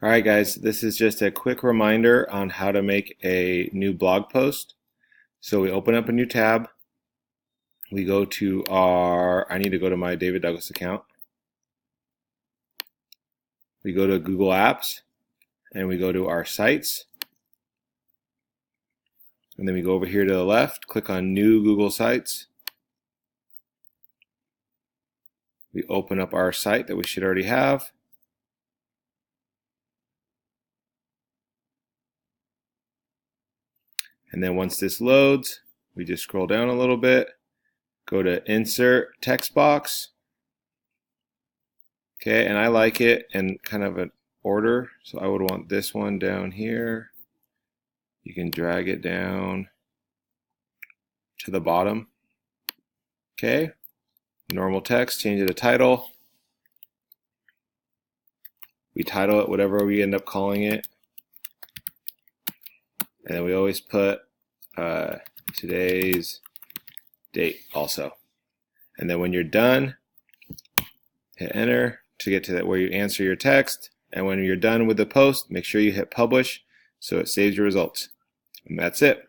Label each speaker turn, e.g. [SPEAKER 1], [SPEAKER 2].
[SPEAKER 1] All right, guys, this is just a quick reminder on how to make a new blog post. So we open up a new tab. We go to I need to go to my David Douglas account. We go to Google Apps and we go to our sites. And then we go over here to the left, click on New Google Sites. We open up our site that we should already have. And then once this loads, we just scroll down a little bit, go to Insert Text Box. Okay, and I like it in kind of an order, so I would want this one down here. You can drag it down to the bottom. Okay, normal text, change it to title. We title it whatever we end up calling it. And then we always put today's date also. And then when you're done, hit enter to get to that where you answer your text. And when you're done with the post, make sure you hit publish so it saves your results. And that's it.